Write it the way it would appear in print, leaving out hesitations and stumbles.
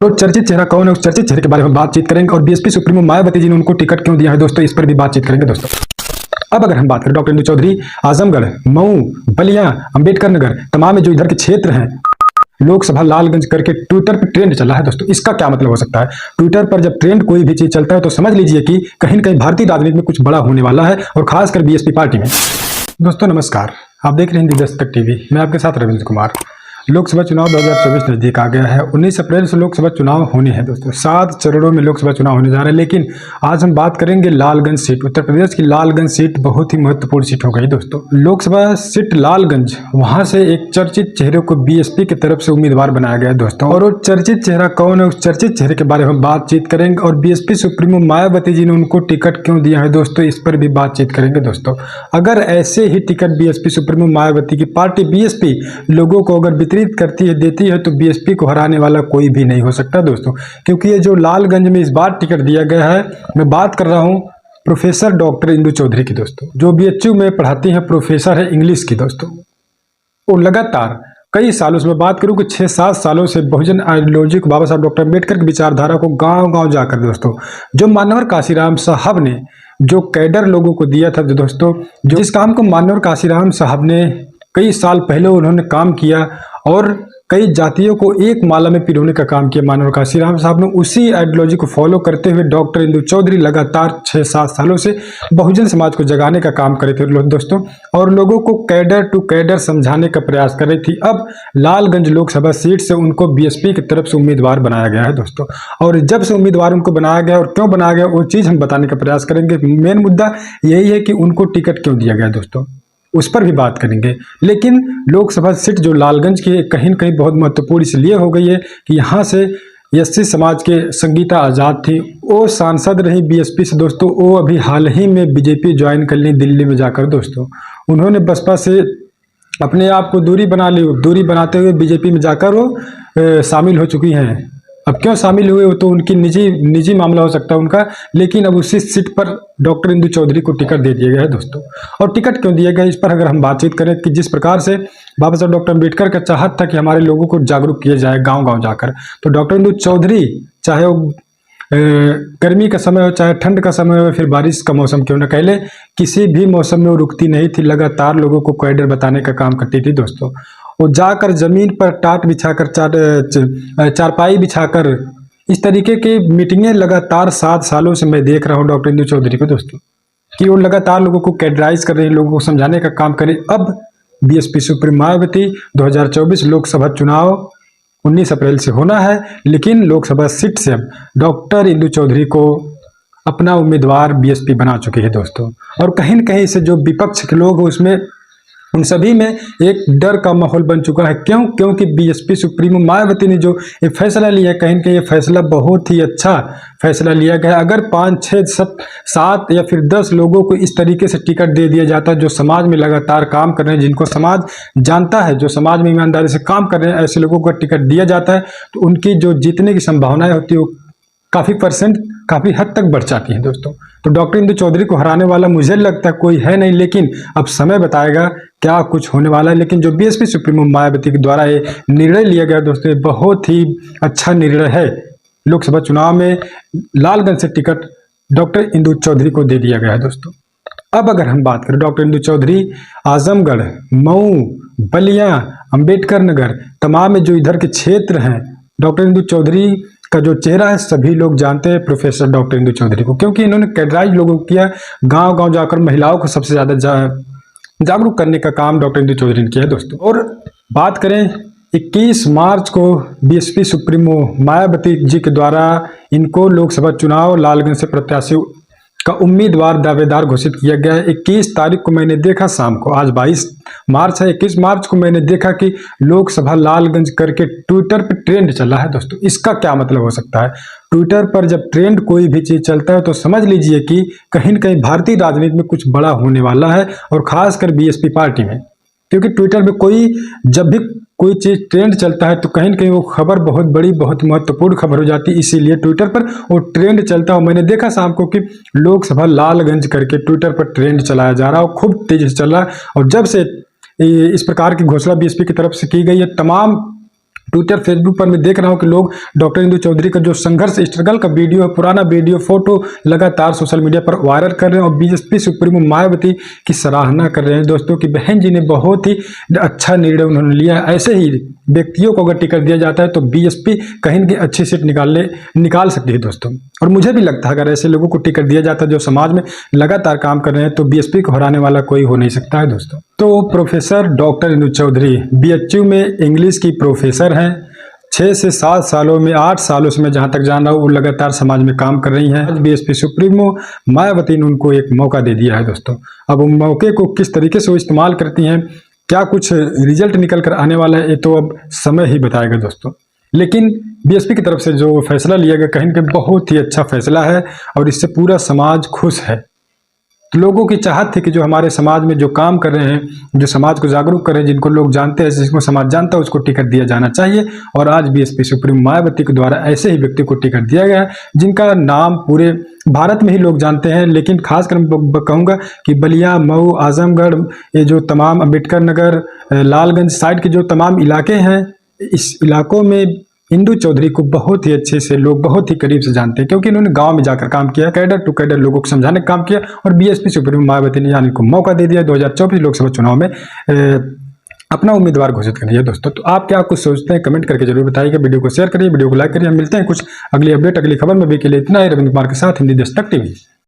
तो चर्चित चेहरा कौन है, उस चर्चित चेहरे के बारे में बातचीत करेंगे और बीएसपी सुप्रीमो मायावती जी ने उनको टिकट क्यों दिया है दोस्तों, इस पर भी बातचीत करेंगे दोस्तों। अब अगर हम बात करें डॉक्टर इंदु चौधरी, आजमगढ़, मऊ, बलिया, अंबेडकर नगर, तमाम जो इधर के क्षेत्र हैं, लोकसभा लालगंज करके ट्विटर पर ट्रेंड चला है दोस्तों। इसका क्या मतलब हो सकता है? ट्विटर पर जब ट्रेंड कोई भी चीज चलता है तो समझ लीजिए कि कहीं न कहीं भारतीय राजनीति में कुछ बड़ा होने वाला है, और खासकर बीएसपी पार्टी में। दोस्तों नमस्कार, आप देख रहे हैं हिंदी दस्तक टीवी, मैं आपके साथ रविंद्र कुमार। लोकसभा चुनाव 2024 नजदीक आ गया है। 19 अप्रैल से लोकसभा चुनाव होने हैं दोस्तों। 7 चरणों में लोकसभा चुनाव होने जा रहे हैं, लेकिन आज हम बात करेंगे लालगंज सीट। उत्तर प्रदेश की लालगंज सीट बहुत ही महत्वपूर्ण सीट हो गई दोस्तों। लोकसभा सीट लालगंज, वहां से एक चर्चित चेहरे को बीएसपी की तरफ से उम्मीदवार बनाया गया है दोस्तों। और वो चर्चित चेहरा कौन है, उस चर्चित चेहरे के बारे में बातचीत करेंगे और बीएसपी सुप्रीमो मायावती जी ने उनको टिकट क्यों दिया है दोस्तों, इस पर भी बातचीत करेंगे दोस्तों। अगर ऐसे ही टिकट बीएसपी सुप्रीमो मायावती की पार्टी बीएसपी लोगों को अगर वितरित करती है, देती है, तो बीएसपी को हराने वाला कोई भी नहीं हो सकता दोस्तों। क्योंकि ये जो लालगंज में इस बार टिकट दिया गया है, मैं बात कर रहा हूं प्रोफेसर डॉक्टर इंदु चौधरी की दोस्तों, जो बीएचयू में पढ़ाती हैं, प्रोफेसर है इंग्लिश की दोस्तों। वो लगातार कई सालों से, मैं बात करूं कि 6-7 सालों से बहुजन आइडियोलॉजी को, बाबा साहब डॉक्टर अम्बेडकर की विचारधारा को गांव-गांव जाकर दोस्तों, जो मानवर काशीराम साहब ने जो कैडर लोगों को दिया था दोस्तों, जो जिस काम को मानवर काशीराम साहब ने कई साल पहले उन्होंने काम किया और कई जातियों को एक माला में पिरोने का काम किया मानवर काशीराम साहब ने, उसी आइडियोलॉजी को फॉलो करते हुए डॉक्टर इंदु चौधरी लगातार 6-7 सालों से बहुजन समाज को जगाने का काम करे थे दोस्तों, और लोगों को कैडर टू कैडर समझाने का प्रयास कर रही थी। अब लालगंज लोकसभा सीट से उनको बीएसपी की तरफ से उम्मीदवार बनाया गया है दोस्तों। और जब से उम्मीदवार उनको बनाया गया और क्यों बनाया गया, वो चीज़ हम बताने का प्रयास करेंगे। मेन मुद्दा यही है कि उनको टिकट क्यों दिया गया दोस्तों, उस पर भी बात करेंगे। लेकिन लोकसभा सीट जो लालगंज की कहीं न कहीं बहुत महत्वपूर्ण इसलिए हो गई है कि यहाँ से एससी समाज के संगीता आज़ाद थी, वो सांसद रही बीएसपी से दोस्तों। वो अभी हाल ही में बीजेपी ज्वाइन कर ली दिल्ली में जाकर दोस्तों। उन्होंने बसपा से अपने आप को दूरी बना ली, दूरी बनाते हुए बीजेपी में जाकर वो शामिल हो चुकी हैं। अब क्यों शामिल हुए वो तो उनकी निजी मामला हो सकता है उनका, लेकिन अब उसी सीट पर डॉक्टर इंदु चौधरी को टिकट दे दिया गया है दोस्तों। और टिकट क्यों दिया गया, इस पर अगर हम बातचीत करें कि जिस प्रकार से बाबा साहब डॉक्टर अम्बेडकर का चाहत था कि हमारे लोगों को जागरूक किया जाए गांव-गांव जाकर, तो डॉक्टर इंदु चौधरी चाहे वो गर्मी का समय हो, चाहे ठंड का समय हो, फिर बारिश का मौसम क्यों न कह ले, किसी भी मौसम में वो रुकती नहीं थी, लगातार लोगों को कैडर बताने का काम करती थी दोस्तों। वो जाकर जमीन पर टाट बिछाकर, चारपाई बिछाकर, इस तरीके की मीटिंगें लगातार 7 सालों से मैं देख रहा हूँ डॉक्टर इंदु चौधरी को दोस्तों, कि वो लगातार लोगों को कैडराइज कर रहे हैं, लोगों को समझाने का काम करें। अब बीएसपी सुप्रीमो मायावती 2024 लोकसभा चुनाव 19 अप्रैल से होना है, लेकिन लोकसभा सीट से अब डॉक्टर इंदु चौधरी को अपना उम्मीदवार बीएसपी बना चुकी है दोस्तों। और कहीं न कहीं से जो विपक्ष के लोग हैं उसमें, उन सभी में एक डर का माहौल बन चुका है। क्यों? क्योंकि बीएसपी सुप्रीमो मायावती ने जो ये फैसला लिया, कहीं न कहीं ये फैसला बहुत ही अच्छा फैसला लिया गया। अगर 5, 6, 7 या फिर 10 लोगों को इस तरीके से टिकट दे दिया जाता है, जो समाज में लगातार काम कर रहे हैं, जिनको समाज जानता है, जो समाज में ईमानदारी से काम कर रहे हैं, ऐसे लोगों को टिकट दिया जाता है, तो उनकी जो जीतने की संभावनाएं होती है वो काफ़ी हद तक बढ़ जाती हैं दोस्तों। तो डॉक्टर इंदु चौधरी को हराने वाला मुझे लगता है कोई है नहीं, लेकिन अब समय बताएगा क्या कुछ होने वाला है। लेकिन जो बीएसपी सुप्रीमो मायावती के द्वारा ये निर्णय लिया गया दोस्तों, ये बहुत ही अच्छा निर्णय है। लोकसभा चुनाव में लालगंज से टिकट डॉक्टर इंदु चौधरी को दे दिया गया है दोस्तों। अब अगर हम बात करें डॉक्टर इंदु चौधरी, आजमगढ़, मऊ, बलिया, अंबेडकर नगर, तमाम जो इधर के क्षेत्र हैं, डॉक्टर इंदु चौधरी का जो चेहरा है सभी लोग जानते हैं, प्रोफेसर डॉक्टर इंदु चौधरी को, क्योंकि इन्होंने कैडराइज लोगों को किया, गांव-गांव जाकर महिलाओं को सबसे ज़्यादा जागरूक करने का काम डॉक्टर इंदु चौधरी ने किया है दोस्तों। और बात करें 21 मार्च को बीएसपी सुप्रीमो मायावती जी के द्वारा इनको लोकसभा चुनाव लालगंज से प्रत्याशी का उम्मीदवार दावेदार घोषित किया गया है। 21 तारीख को मैंने देखा शाम को, आज 22 मार्च है, 21 मार्च को मैंने देखा कि लोकसभा लालगंज करके ट्विटर पर ट्रेंड चला है दोस्तों। इसका क्या मतलब हो सकता है? ट्विटर पर जब ट्रेंड कोई भी चीज़ चलता है तो समझ लीजिए कि कहीं न कहीं भारतीय राजनीति में कुछ बड़ा होने वाला है, और खासकर बीएसपी पार्टी में। क्योंकि ट्विटर पे जब भी कोई चीज़ ट्रेंड चलता है तो कहीं न कहीं वो खबर बहुत बड़ी, बहुत महत्वपूर्ण खबर हो जाती है, इसीलिए ट्विटर पर वो ट्रेंड चलता है। मैंने देखा शाम को कि लोकसभा लालगंज करके ट्विटर पर ट्रेंड चलाया जा रहा है और खूब तेजी से चल रहा है। और जब से इस प्रकार की घोषणा बीएसपी की तरफ से की गई है, तमाम ट्विटर फेसबुक पर मैं देख रहा हूं कि लोग डॉक्टर इंदु चौधरी का जो संघर्ष स्ट्रगल का वीडियो है, पुराना वीडियो फोटो लगातार सोशल मीडिया पर वायरल कर रहे हैं और बीएसपी सुप्रीमो मायावती की सराहना कर रहे हैं दोस्तों कि बहन जी ने बहुत ही अच्छा निर्णय उन्होंने लिया। ऐसे ही व्यक्तियों को अगर टिकट दिया जाता है तो बीएसपी कहीं न कहीं अच्छी सीट निकाल सकती है दोस्तों। और मुझे भी लगता है अगर ऐसे लोगों को टिकट दिया जाता है जो समाज में लगातार काम कर रहे हैं तो बीएसपी को हराने वाला कोई हो नहीं सकता है दोस्तों। तो professor doctor Indu Chaudhary BHU में इंग्लिश की प्रोफेसर हैं। 6 से 7 सालों में 8 सालों से मैं जहां तक जान रहा हूँ वो लगातार समाज में काम कर रही हैं। आज बीएसपी सुप्रीमो मायावती ने उनको एक मौका दे दिया है दोस्तों। अब उन मौके को किस तरीके से वो इस्तेमाल करती हैं, क्या कुछ रिजल्ट निकल कर आने वाला है, ये तो अब समय ही बताएगा दोस्तों। लेकिन बीएसपी की तरफ से जो फैसला लिया गया कहीं कि बहुत ही अच्छा फैसला है और इससे पूरा समाज खुश है। तो लोगों की चाहत थी कि जो हमारे समाज में जो काम कर रहे हैं, जो समाज को जागरूक कर रहे हैं, जिनको लोग जानते हैं, जिसको समाज जानता है, उसको टिकट दिया जाना चाहिए। और आज बीएसपी सुप्रीमो मायावती के द्वारा ऐसे ही व्यक्ति को टिकट दिया गया है जिनका नाम पूरे भारत में ही लोग जानते हैं। लेकिन खासकर मैं कहूँगा कि बलिया, मऊ, आजमगढ़, ये जो तमाम अम्बेडकर नगर, लालगंज साइड के जो तमाम इलाके हैं, इस इलाकों में इंदु चौधरी को बहुत ही अच्छे से लोग बहुत ही करीब से जानते हैं क्योंकि इन्होंने गांव में जाकर काम किया, कैडर टू कैडर लोगों को समझाने का काम किया। और बीएसपी सुप्रीमो मायावती ने इनको मौका दे दिया 2024 लोकसभा चुनाव में अपना उम्मीदवार घोषित कर दिया दोस्तों। तो आप क्या कुछ सोचते हैं कमेंट करके जरूर बताइएगा। वीडियो को शेयर करिए, वीडियो को लाइक करिए। हम मिलते हैं कुछ अगली अपडेट अगली खबर में भी के लिए इतना ही। रविंद्र कुमार के साथ हिंदी दस्तक टीवी।